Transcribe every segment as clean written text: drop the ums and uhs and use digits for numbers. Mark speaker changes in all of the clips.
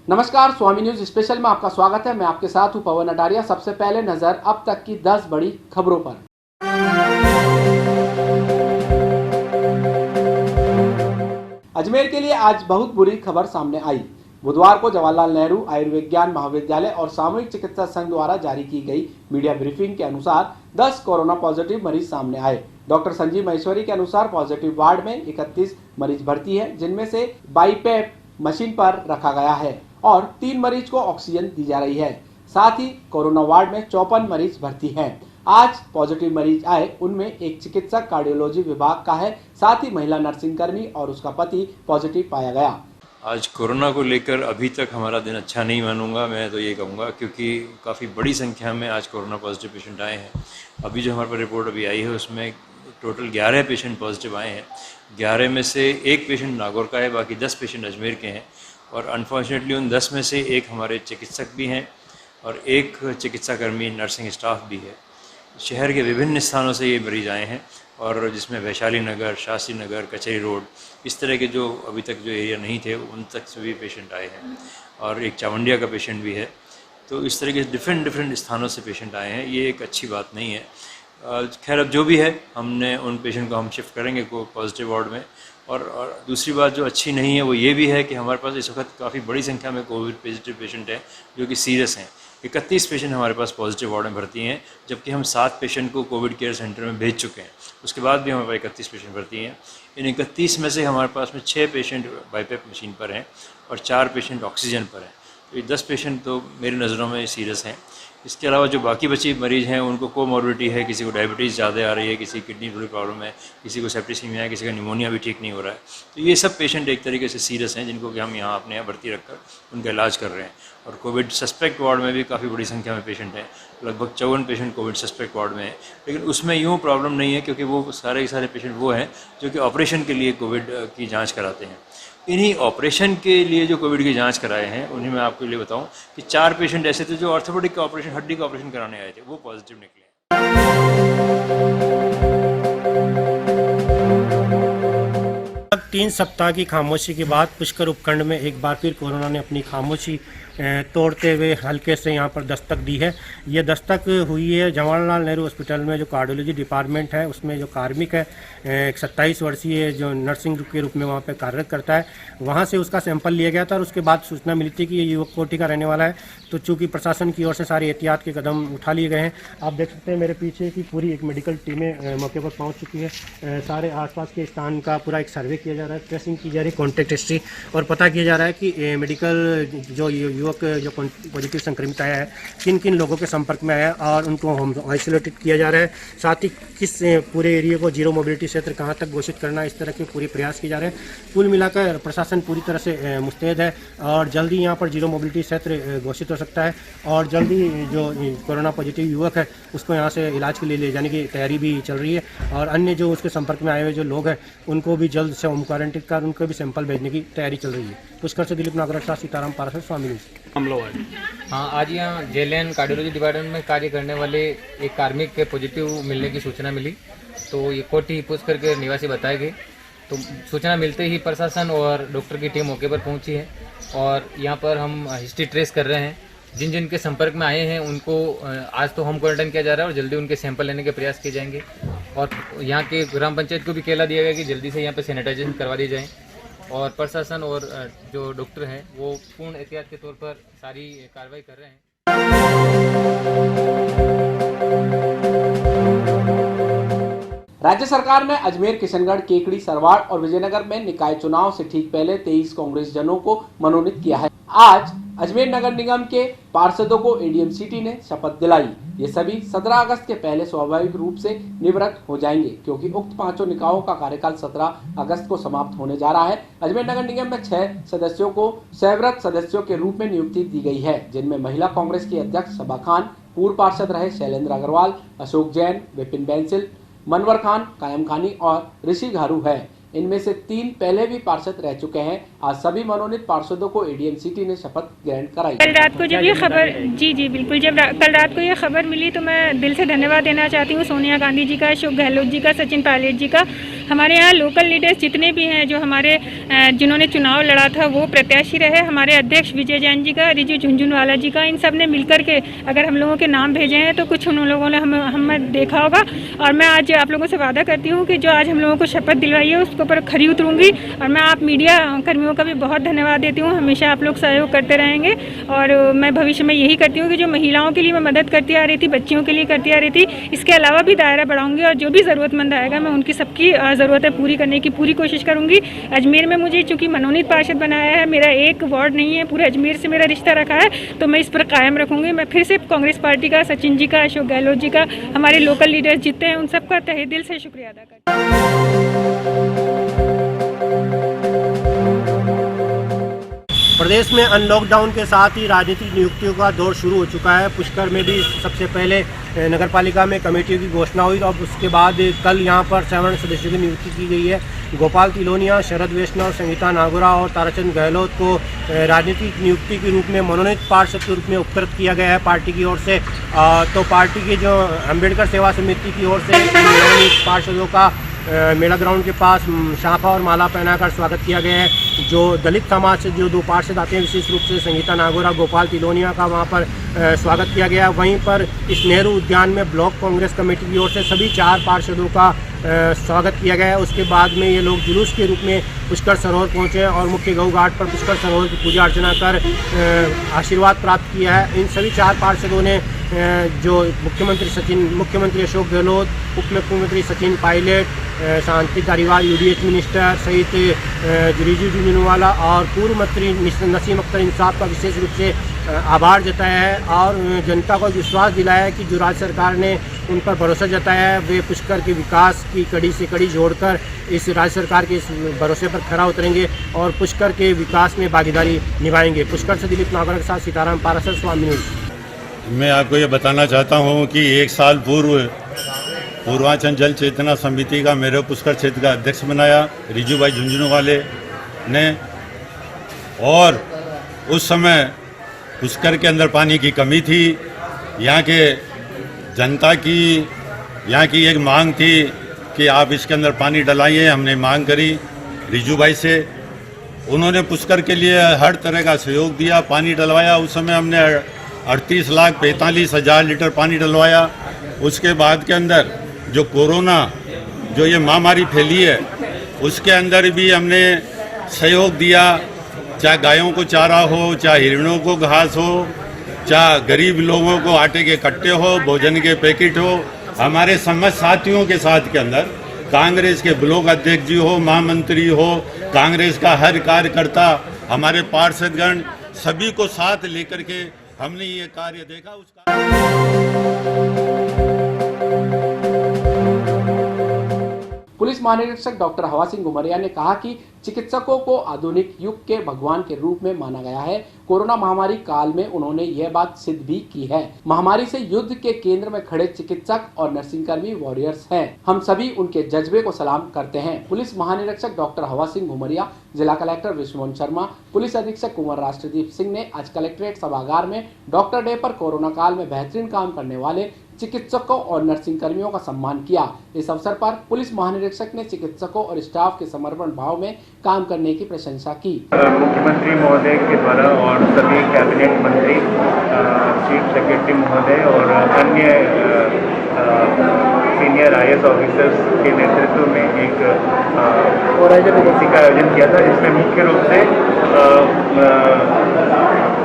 Speaker 1: नमस्कार, स्वामी news special में आपका स्वागत है। मैं आपके साथ हूं पवन अटारिया। सबसे पहले नजर अब तक की 10 बड़ी खबरों पर। अजमेर के लिए आज बहुत बुरी खबर सामने आई। बुधवार को जवाहरलाल नेहरू आयुर्विज्ञान महाविद्यालय और सामूहिक चिकित्सा संघ द्वारा जारी की गई मीडिया ब्रीफिंग के अनुसार 10 कोरोना पॉजिटिव मरीज सामने आए। डॉक्टर संजीव महेश्वरी के अनुसार पॉजिटिव वार्ड में 31 मरीज भर्ती है, जिनमें से बाईपैप मशीन पर रखा गया है और 3 मरीज को ऑक्सीजन दी जा रही है। साथ ही कोरोना वार्ड में 54 मरीज भर्ती हैं। आज पॉजिटिव मरीज आए, उनमें एक चिकित्सक कार्डियोलॉजी विभाग का है, साथ ही महिला नर्सिंग कर्मी और उसका पति पॉजिटिव पाया गया।
Speaker 2: आज कोरोना को लेकर अभी तक हमारा दिन अच्छा नहीं मानूंगा, मैं तो ये कहूँगा, क्योंकि काफ़ी बड़ी संख्या में आज कोरोना पॉजिटिव पेशेंट आए हैं। अभी जो हमारे पास रिपोर्ट अभी आई है उसमें टोटल 11 पेशेंट पॉजिटिव आए हैं। 11 में से एक पेशेंट नागौर का है, बाकी 10 पेशेंट अजमेर के हैं। और अनफॉर्चुनेटली उन 10 में से एक हमारे चिकित्सक भी हैं और एक चिकित्सा कर्मी नर्सिंग स्टाफ भी है। शहर के विभिन्न स्थानों से ये मरीज आए हैं और जिसमें वैशाली नगर, शास्त्री नगर, कचहरी रोड, इस तरह के जो अभी तक जो एरिया नहीं थे उन तक से भी पेशेंट आए हैं और एक चावंडिया का पेशेंट भी है। तो इस तरह के डिफरेंट स्थानों से पेशेंट आए हैं। ये एक अच्छी बात नहीं है। खैर, अब जो भी है, हमने उन पेशेंट को हम शिफ्ट करेंगे को पॉजिटिव वार्ड में। और दूसरी बात जो अच्छी नहीं है वो ये भी है कि हमारे पास इस वक्त काफ़ी बड़ी संख्या में कोविड पॉजिटिव पेशेंट हैं जो कि सीरियस हैं। 31 पेशेंट हमारे पास पॉजिटिव वार्ड में भर्ती हैं, जबकि हम 7 पेशेंट को कोविड केयर सेंटर में भेज चुके हैं। उसके बाद भी हमारे पास 31 पेशेंट भर्ती हैं। इन 31 में से हमारे पास में 6 पेशेंट बाईपैप मशीन पर हैं और 4 पेशेंट ऑक्सीजन पर हैं। तो ये 10 पेशेंट तो मेरी नज़रों में सीरियस हैं। इसके अलावा जो बाकी बचे मरीज़ हैं उनको कोमॉर्बिडिटी है, किसी को डायबिटीज़ ज़्यादा आ रही है, किसी किडनी थोड़ी प्रॉब्लम है, किसी को सेप्टिसीमिया है, किसी का निमोनिया भी ठीक नहीं हो रहा है। तो ये सब पेशेंट एक तरीके से सीरियस हैं, जिनको कि हम यहाँ अपने यहाँ भर्ती रखकर उनका इलाज कर रहे हैं। और कोविड सस्पेक्ट वार्ड में भी काफ़ी बड़ी संख्या में पेशेंट हैं, लगभग 54 पेशेंट कोविड सस्पेक्ट वार्ड में हैं। लेकिन उसमें यूँ प्रॉब्लम नहीं है, क्योंकि वो सारे के सारे पेशेंट वो हैं जो कि ऑपरेशन के लिए कोविड की जाँच कराते हैं। इन्हीं ऑपरेशन के लिए जो कोविड की जांच कराए हैं, उन्हीं में आपके लिए बताऊं कि 4 पेशेंट ऐसे थे जो ऑर्थोपेडिक का ऑपरेशन, हड्डी का ऑपरेशन कराने आए थे, वो पॉजिटिव निकले।
Speaker 3: 3 सप्ताह की खामोशी के बाद पुष्कर उपखंड में एक बार फिर कोरोना ने अपनी खामोशी तोड़ते हुए हल्के से यहाँ पर दस्तक दी है। ये दस्तक हुई है जवाहरलाल नेहरू हॉस्पिटल में, जो कार्डियोलॉजी डिपार्टमेंट है उसमें जो कार्मिक है, एक 27 वर्षीय जो नर्सिंग के रूप में वहाँ पे कार्यरत करता है, वहाँ से उसका सैंपल लिया गया था और उसके बाद सूचना मिली थी कि ये युवक कोठी का रहने वाला है। तो चूँकि प्रशासन की ओर से सारी एहतियात के कदम उठा लिए गए हैं। आप देख सकते हैं मेरे पीछे की पूरी एक मेडिकल टीमें मौके पर पहुँच चुकी है। सारे आसपास के स्थान का पूरा एक सर्वे किया जा रहा है, ट्रेसिंग की जा रही है, कॉन्टैक्ट हिस्ट्री, और पता किया जा रहा है कि मेडिकल जो युवक जो पॉजिटिव संक्रमित आया है किन किन लोगों के संपर्क में आया और उनको होम आइसोलेटेड किया जा रहा है। साथ ही किस पूरे एरिया को जीरो मोबिलिटी क्षेत्र कहाँ तक घोषित करना, इस तरह के पूरे प्रयास किए जा रहे हैं। कुल मिलाकर प्रशासन पूरी तरह से मुस्तैद है और जल्दी यहाँ पर जीरो मोबिलिटी क्षेत्र घोषित हो सकता है और जल्दी जो कोरोना पॉजिटिव युवक है उसको यहाँ से इलाज के लिए ले जाने की तैयारी भी चल रही है और अन्य जो उसके संपर्क में आए हुए जो लोग हैं उनको भी जल्द से होम क्वारंटीन कर उनको भी सैंपल भेजने की तैयारी चल रही है। पुष्कर से दिलीप नागराज, सीताराम पाराशर, स्वामी न्यूज।
Speaker 4: हम लोग हाँ, आज यहाँ जेएलएन कार्डियोलॉजी डिपार्टमेंट में कार्य करने वाले एक कार्मिक के पॉजिटिव मिलने की सूचना मिली। तो ये कोठी पुष्कर के निवासी बताए गए। तो सूचना मिलते ही प्रशासन और डॉक्टर की टीम मौके पर पहुंची है और यहाँ पर हम हिस्ट्री ट्रेस कर रहे हैं। जिन जिन के संपर्क में आए हैं उनको आज तो होम क्वारंटाइन किया जा रहा है और जल्दी उनके सैंपल लेने के प्रयास किए जाएंगे। और यहाँ के ग्राम पंचायत को भी कहला दिया गया कि जल्दी से यहाँ पर सैनिटाइजेशन करवा दी जाए और प्रशासन और जो डॉक्टर हैं वो पूर्ण एहतियात के तौर पर सारी कार्रवाई कर रहे हैं।
Speaker 1: राज्य सरकार ने अजमेर, किशनगढ़, केकड़ी, सरवाड़ और विजयनगर में निकाय चुनाव से ठीक पहले 23 कांग्रेस जनों को मनोनीत किया है। आज अजमेर नगर निगम के पार्षदों को एडीएम सिटी ने शपथ दिलाई। ये सभी 17 अगस्त के पहले स्वाभाविक रूप से निवृत्त हो जाएंगे, क्योंकि उक्त 5 निकायों का कार्यकाल 17 अगस्त को समाप्त होने जा रहा है। अजमेर नगर निगम में 6 सदस्यों को सेवरत सदस्यों के रूप में नियुक्ति दी गई है, जिनमें महिला कांग्रेस की अध्यक्ष सबा खान, पूर्व पार्षद रहे शैलेंद्र अग्रवाल, अशोक जैन, विपिन बैंसिल, मनवर खान, कायम खानी और ऋषि घारू है। इनमें से 3 पहले भी पार्षद रह चुके हैं। आज सभी मनोनीत पार्षदों को एडीएम सिटी ने शपथ ग्रहण कराई।
Speaker 5: कल रात को जब ये खबर जी बिल्कुल, जब कल रात को ये खबर मिली तो मैं दिल से धन्यवाद देना चाहती हूँ सोनिया गांधी जी का, अशोक गहलोत जी का, सचिन पायलट जी का। हमारे यहाँ लोकल लीडर्स जितने भी हैं जो हमारे जिन्होंने चुनाव लड़ा था वो प्रत्याशी रहे, हमारे अध्यक्ष विजय जैन जी का, रिजू झुंझुनवाला जी का, इन सब ने मिलकर के अगर हम लोगों के नाम भेजे हैं तो कुछ उन लोगों ने हमें देखा होगा। और मैं आज आप लोगों से वादा करती हूँ कि जो आज हम लोगों को शपथ दिलवाई है उसके ऊपर खरी उतरूंगी। और मैं आप मीडिया कर्मियों का भी बहुत धन्यवाद देती हूँ, हमेशा आप लोग सहयोग करते रहेंगे। और मैं भविष्य में यही करती हूँ कि जो महिलाओं के लिए मैं मदद करती आ रही थी, बच्चियों के लिए करती आ रही थी, इसके अलावा भी दायरा बढ़ाऊंगी और जो भी ज़रूरतमंद आएगा मैं उनकी सबकी ज़रूरतें पूरी करने की पूरी कोशिश करूंगी। अजमेर में मुझे चूंकि मनोनीत पार्षद बनाया है, मेरा एक वार्ड नहीं है, पूरे अजमेर से मेरा रिश्ता रखा है, तो मैं इस पर कायम रखूंगी। मैं फिर से कांग्रेस पार्टी का, सचिन जी का, अशोक गहलोत जी का, हमारे लोकल लीडर्स जितने हैं उन सबका तहे दिल से शुक्रिया अदा करती हूँ।
Speaker 3: प्रदेश में अनलॉकडाउन के साथ ही राजनीतिक नियुक्तियों का दौर शुरू हो चुका है। पुष्कर में भी सबसे पहले नगर पालिका में कमेटियों की घोषणा हुई और उसके बाद कल यहां पर 7 सदस्यों की नियुक्ति की गई है। गोपाल तिलोनिया, शरद वैष्णव, संगीता नागोरा और ताराचंद गहलोत को राजनीतिक नियुक्ति के रूप में मनोनीत पार्षद के रूप में उपकृत किया गया है पार्टी की ओर से। तो पार्टी की जो अम्बेडकर सेवा समिति की ओर से मनोनीत पार्षदों का मेला ग्राउंड के पास शाफा और माला पहनाकर स्वागत किया गया है। जो दलित समाज से जो 2 पार्षद आते हैं, विशेष रूप से संगीता नागोरा, गोपाल तिलोनिया का वहां पर स्वागत किया गया। वहीं पर इस नेहरू उद्यान में ब्लॉक कांग्रेस कमेटी की ओर से सभी 4 पार्षदों का स्वागत किया गया है। उसके बाद में ये लोग जुलूस के रूप में पुष्कर सरोवर पहुंचे और मुख्य गऊ घाट पर पुष्कर सरोवर की पूजा अर्चना कर आशीर्वाद प्राप्त किया है। इन सभी 4 पार्षदों ने जो मुख्यमंत्री अशोक गहलोत, उप मुख्यमंत्री सचिन पायलट, शांति धारीवाल यूडीएच मिनिस्टर सहित रिजू झुंझुनवाला और पूर्व मंत्री नसीम अख्तर, इन साहब का विशेष रूप से आभार जताया है और जनता को विश्वास दिलाया है कि जो राज्य सरकार ने उन पर भरोसा जताया है वे पुष्कर के विकास की कड़ी से कड़ी जोड़कर इस राज्य सरकार के इस भरोसे पर खरा उतरेंगे और पुष्कर के विकास में भागीदारी निभाएंगे। पुष्कर से दिलीप नागोरा के साथ सीताराम पारासर, स्वामी न्यूज़।
Speaker 6: मैं आपको ये बताना चाहता हूँ कि 1 साल पूर्व पूर्वांचल जल चेतना समिति का मेरे पुष्कर क्षेत्र का अध्यक्ष बनाया रिजू भाई झुंझुनवाले ने। और उस समय पुष्कर के अंदर पानी की कमी थी। यहाँ के जनता की यहाँ की एक मांग थी कि आप इसके अंदर पानी डलाइए। हमने मांग करी रिजू भाई से, उन्होंने पुष्कर के लिए हर तरह का सहयोग दिया, पानी डलवाया। उस समय हमने 38,45,000 लीटर पानी डलवाया। उसके बाद के अंदर जो कोरोना जो ये महामारी फैली है उसके अंदर भी हमने सहयोग दिया, चाहे गायों को चारा हो, चाहे हिरणों को घास हो, चाहे गरीब लोगों को आटे के कट्टे हो, भोजन के पैकेट हो। हमारे समस्त साथियों के साथ के अंदर कांग्रेस के ब्लॉक अध्यक्ष जी हो, महामंत्री हो, कांग्रेस का हर कार्यकर्ता, हमारे पार्षदगण सभी को साथ लेकर के हमने ये कार्य देखा।
Speaker 1: पुलिस महानिरीक्षक डॉक्टर हवा सिंह घुमरिया ने कहा कि चिकित्सकों को आधुनिक युग के भगवान के रूप में माना गया है। कोरोना महामारी काल में उन्होंने यह बात सिद्ध भी की है। महामारी से युद्ध के केंद्र में खड़े चिकित्सक और नर्सिंग कर्मी वॉरियर्स हैं। हम सभी उनके जज्बे को सलाम करते हैं। पुलिस महानिरीक्षक डॉक्टर हवा सिंह घुमरिया, जिला कलेक्टर विष्णुमोहन शर्मा, पुलिस अधीक्षक कुंवर राष्ट्रदीप सिंह ने आज कलेक्ट्रेट सभागार में डॉक्टर डे पर कोरोना काल में बेहतरीन काम करने वाले चिकित्सकों और नर्सिंग कर्मियों का सम्मान किया। इस अवसर पर पुलिस महानिरीक्षक ने चिकित्सकों और स्टाफ के समर्पण भाव में काम करने की प्रशंसा की।
Speaker 7: मुख्यमंत्री महोदय के द्वारा और सभी कैबिनेट मंत्री, चीफ सेक्रेटरी महोदय और अन्य सीनियर IAS ऑफिसर्स के नेतृत्व में एक इसी का आयोजन किया था, जिसमें मुख्य रूप से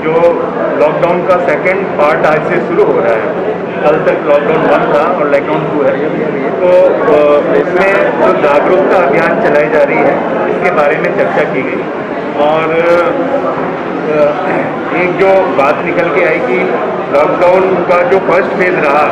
Speaker 7: जो लॉकडाउन का सेकेंड पार्ट आज से शुरू हो रहा है, कल तक लॉकडाउन 1 था और लॉकडाउन 2 है, तो इसमें जो जागरूकता अभियान चलाई जा रही है इसके बारे में चर्चा की गई। और एक जो बात निकल के आई कि लॉकडाउन का जो फर्स्ट फेज रहा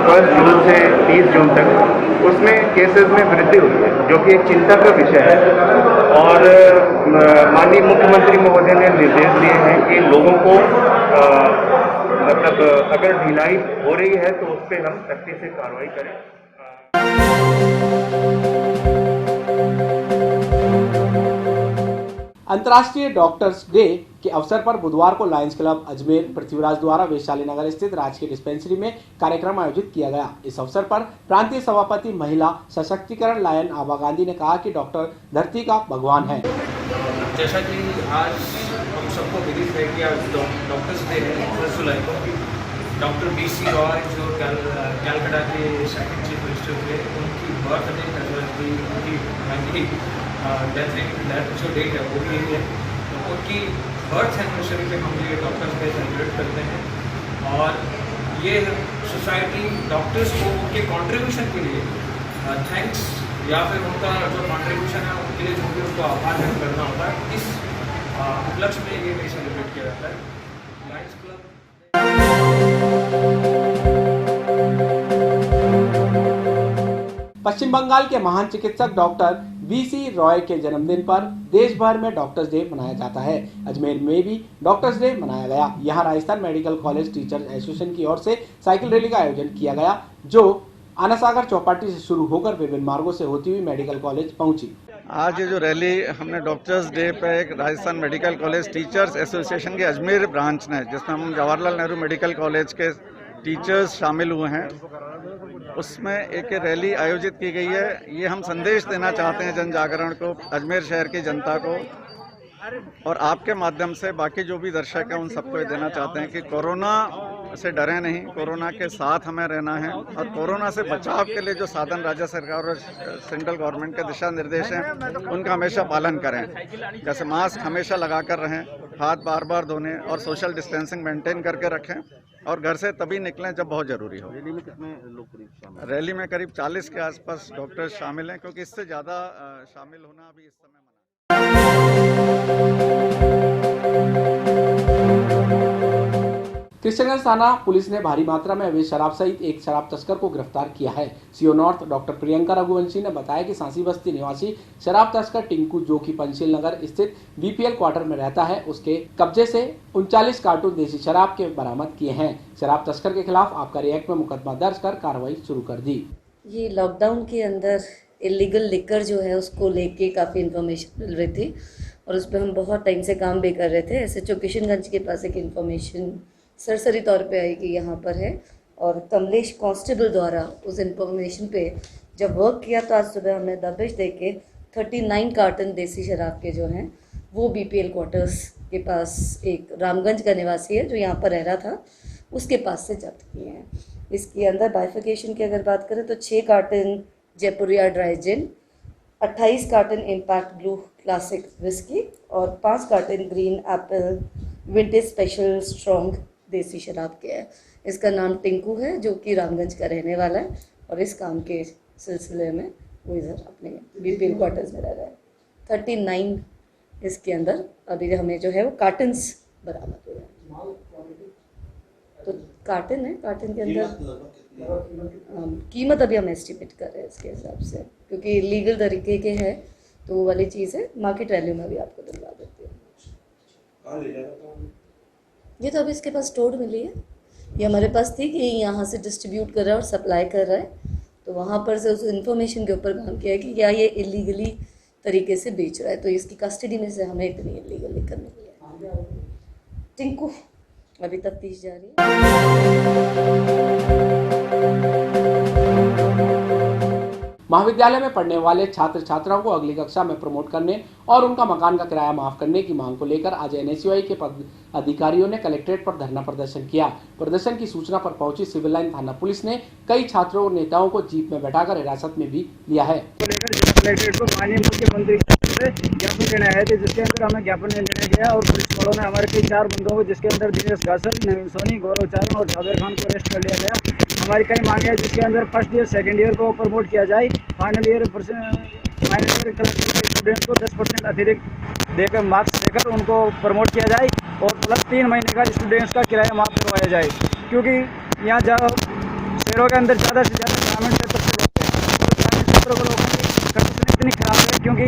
Speaker 7: 1 जून से 30 जून तक, उसमें केसेस में वृद्धि हुई है, जो कि एक चिंता का विषय है। और माननीय मुख्यमंत्री महोदय ने निर्देश दिए हैं कि लोगों को मतलब अगर ढिलाई हो रही है तो उस पर हम सख्ती से कार्रवाई करें।
Speaker 1: अंतर्राष्ट्रीय डॉक्टर्स डे के अवसर पर बुधवार को लायंस क्लब अजमेर पृथ्वीराज द्वारा वैशाली नगर स्थित राजकीय डिस्पेंसरी में कार्यक्रम आयोजित किया गया। इस अवसर पर प्रांतीय सभापति महिला सशक्तिकरण लायन आभा गांधी ने कहा कि डॉक्टर धरती का भगवान है।
Speaker 8: जैसा कि आज हम सबको विदित है कि आज डॉक्टर्स डे है 1 जुलाई को। डॉक्टर BC रॉय जो कैलकाटा के सेकंड चीफ मिनिस्टर थे, उनकी बर्थडे उनकी डेथ जो डेट है वो भी यही है। तो उनकी बर्थ एनिवर्सरी पे हम ये डॉक्टर्स डे सेलिब्रेट करते हैं और ये सोसाइटी डॉक्टर्स को उनके कंट्रीब्यूशन के लिए थैंक्स या फिर उनका जो कंट्रीब्यूशन है उनके लिए जो भी उनको आभार व्यक्त करना होता है, इस उपलक्ष्य में ये डे सेलिब्रेट किया जाता है। लायंस क्लब
Speaker 1: पश्चिम बंगाल के महान चिकित्सक डॉक्टर BC रॉय के जन्मदिन पर देश भर में डॉक्टर्स डे मनाया जाता है। अजमेर में भी डॉक्टर्स डे मनाया गया। यहाँ Rajasthan medical college teachers association की ओर से साइकिल रैली का आयोजन किया गया, जो आनासागर चौपाटी से शुरू होकर विभिन्न मार्गों से होती हुई मेडिकल कॉलेज पहुंची।
Speaker 9: आज ये जो रैली हमने डॉक्टर्स डे पे एक Rajasthan medical college teachers association के अजमेर ब्रांच ने, जिसमें हम जवाहरलाल नेहरू मेडिकल कॉलेज के टीचर्स शामिल हुए हैं, उसमें एक रैली आयोजित की गई है। ये हम संदेश देना चाहते हैं जन जागरण को, अजमेर शहर की जनता को, और आपके माध्यम से बाकी जो भी दर्शक हैं उन सबको ये देना चाहते हैं कि कोरोना से डरे नहीं, कोरोना के साथ हमें रहना है और कोरोना से बचाव के लिए जो साधन राज्य सरकार और सेंट्रल गवर्नमेंट के दिशा निर्देश हैं उनका हमेशा पालन करें। जैसे मास्क हमेशा लगा कर रहें, हाथ बार बार धोने और सोशल डिस्टेंसिंग मेंटेन करके रखें और घर से तभी निकलें जब बहुत ज़रूरी हो।
Speaker 10: रैली में कितने लोग
Speaker 9: रैली में करीब 40 के आसपास डॉक्टर शामिल हैं, क्योंकि इससे ज़्यादा शामिल होना अभी इस समय
Speaker 1: कृष्णगंज थाना पुलिस ने भारी मात्रा में अवैध शराब सहित एक शराब तस्कर को गिरफ्तार किया है। CO north doctor Priyanka Raghuvanshi ने बताया कि सांसी बस्ती निवासी शराब तस्कर टिंकू, जो कि पंचशील नगर स्थित BPL क्वार्टर में रहता है, उसके कब्जे से 39 कार्टून देसी शराब के बरामद किए हैं। शराब तस्कर के खिलाफ आबकारी एक्ट में मुकदमा दर्ज कर कार्रवाई शुरू कर दी।
Speaker 11: ये लॉकडाउन के अंदर इलीगल लिकर जो है उसको लेके काफ़ी इन्फॉर्मेशन मिल रही थी और उस पर हम बहुत टाइम से काम भी कर रहे थे। SHO किशनगंज के पास एक इन्फॉर्मेशन सरसरी तौर पे आई कि यहाँ पर है, और कमलेश कांस्टेबल द्वारा उस इन्फॉर्मेशन पे जब वर्क किया तो आज सुबह हमने दबिश दे के 39 कार्टन देसी शराब के जो हैं वो BPL क्वार्टर्स के पास एक रामगंज का निवासी है जो यहाँ पर रह रहा था, उसके पास से जब्त किए हैं। इसके अंदर बाइफिकेशन की अगर बात करें तो 6 कार्टन जयपुरिया ड्राई जिन, 28 carton impact blue classic whisky और 5 carton green Apple vintage special strong देसी शराब के है। इसका नाम टिंकू है, जो कि रामगंज का रहने वाला है और इस काम के सिलसिले में वो इधर अपने BPL क्वार्टर्स में रह रहा है। 39 इसके अंदर अभी हमें जो है वो कार्टन्स बरामद हुए हैं। तो कार्टन है, कार्टन के अंदर कीमत अभी हम एस्टिमेट कर रहे हैं इसके हिसाब से, क्योंकि लीगल तरीके के है तो वो वाली चीज़ है। मार्केट वैल्यू में भी आपको दिलवा देती हूँ। ये तो अभी इसके पास स्टोर्ड मिली है, ये हमारे पास थी कि यहाँ से डिस्ट्रीब्यूट कर रहा है और सप्लाई कर रहा है, तो वहाँ पर से उस इन्फॉर्मेशन के ऊपर काम किया है कि क्या ये इलीगली तरीके से बेच रहा है, तो इसकी कस्टडी में से हमें इतनी इलीगल लेकर मिली है। टिंकू अभी तफ्तीश जारी
Speaker 1: महाविद्यालय में पढ़ने वाले छात्र छात्राओं को अगली कक्षा में प्रमोट करने और उनका मकान का किराया माफ करने की मांग को लेकर आज NSUI के अधिकारियों ने कलेक्ट्रेट पर धरना प्रदर्शन किया। प्रदर्शन की सूचना पर पहुंची सिविल लाइन थाना पुलिस ने कई छात्रों और नेताओं को जीप में बैठाकर हिरासत में भी लिया है।
Speaker 12: कलेक्ट्रेट को माननीय मुख्यमंत्री ज्ञापन देने आए थे, जिसके अंदर हमें ज्ञापन देने गया और पुलिस वालों ने हमारे कई 4 बंदों को, जिसके अंदर दिनेश गासर, नवीन सोनी, गौरव चारण और जावेद खान को अरेस्ट कर लिया गया। हमारी कई मांगे हैं, जिसके अंदर फर्स्ट ईयर सेकंड ईयर को प्रमोट किया जाए, फाइनल ईयर स्टूडेंट्स को 10% अतिरिक्त देकर मार्क्स देकर उनको प्रमोट किया जाए और प्लस 3 महीने का स्टूडेंट्स का किराया माफ़ करवाया जाए, क्योंकि यहाँ शहरों के अंदर ज़्यादा से ज़्यादा ग्रामीण क्षेत्र से लोग हैं, तो ग्रामीण क्षेत्रों के लोगों की कंडीशन इतनी ख़राब है क्योंकि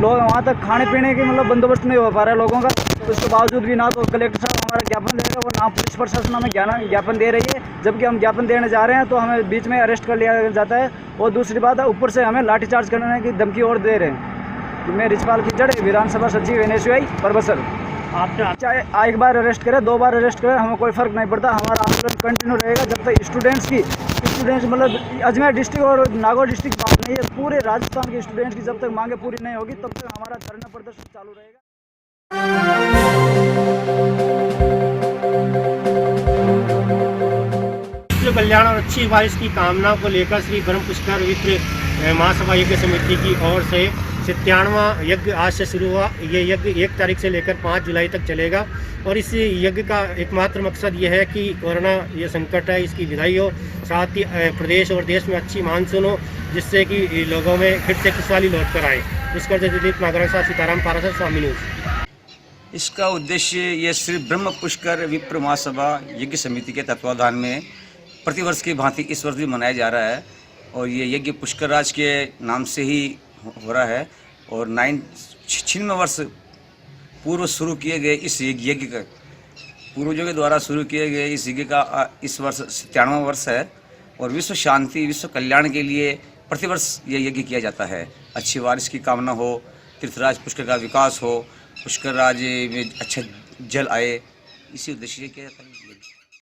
Speaker 12: लोग वहाँ तक खाने पीने की बंदोबस्त नहीं हो पा रहा है लोगों का। तो उसके बावजूद भी ना तो कलेक्टर साहब हमारा ज्ञापन दे रहे हैं और ना पुलिस प्रशासन हमें ज्ञापन दे रही है, जबकि हम ज्ञापन देने जा रहे हैं तो हमें बीच में अरेस्ट कर लिया जाता है और दूसरी बात है ऊपर से हमें लाठीचार्ज करने की धमकी और दे रहे हैं। मैं रिचपाल कीचड़, विधानसभा सचिव NSUI परबसर। आपने चाहे एक बार अरेस्ट करें, 2 बार अरेस्ट करें, हमें कोई फ़र्क नहीं पड़ता। हमारा आंदोलन कंटिन्यू रहेगा जब तक स्टूडेंट्स मतलब अजमेर डिस्ट्रिक्ट और नागौर डिस्ट्रिक्ट बात नहीं है, पूरे राजस्थान के स्टूडेंट्स की जब तक मांगे पूरी नहीं होगी तब तक हमारा धरना प्रदर्शन चालू रहेगा।
Speaker 3: विश्व कल्याण और अच्छी बारिश की कामना को लेकर श्री ब्रह्म पुष्कर विप्र महासभा यज्ञ समिति की ओर से 97वां यज्ञ आज से शुरू हुआ। ये यज्ञ 1 तारीख से लेकर 5 जुलाई तक चलेगा और इस यज्ञ का एकमात्र मकसद ये है कि कोरोना ये संकट है इसकी विदाई हो, साथ ही प्रदेश और देश में अच्छी मानसून हो, जिससे कि लोगों में फिर से खुशहाली लौट कर आए। पुष्कर दिलीप नागरा साहब, सीताराम पारासर, स्वामी न्यूज़।
Speaker 10: इसका उद्देश्य ये श्री ब्रह्म पुष्कर विप्र महासभा यज्ञ समिति के तत्वाधान में प्रतिवर्ष की भांति इस वर्ष भी मनाया जा रहा है और ये यज्ञ पुष्कर राज के नाम से ही हो रहा है। और 96 वर्ष पूर्व शुरू किए गए इस यज्ञ का, पूर्वजों के द्वारा शुरू किए गए इस यज्ञ का इस वर्ष 97वां वर्ष है और विश्व शांति, विश्व कल्याण के लिए प्रतिवर्ष ये यज्ञ किया जाता है। अच्छी बारिश की कामना हो, तीर्थराज पुष्कर का विकास हो, पुष्कर राज में अच्छा जल आए, इसी उद्देश्य से किया जाता है।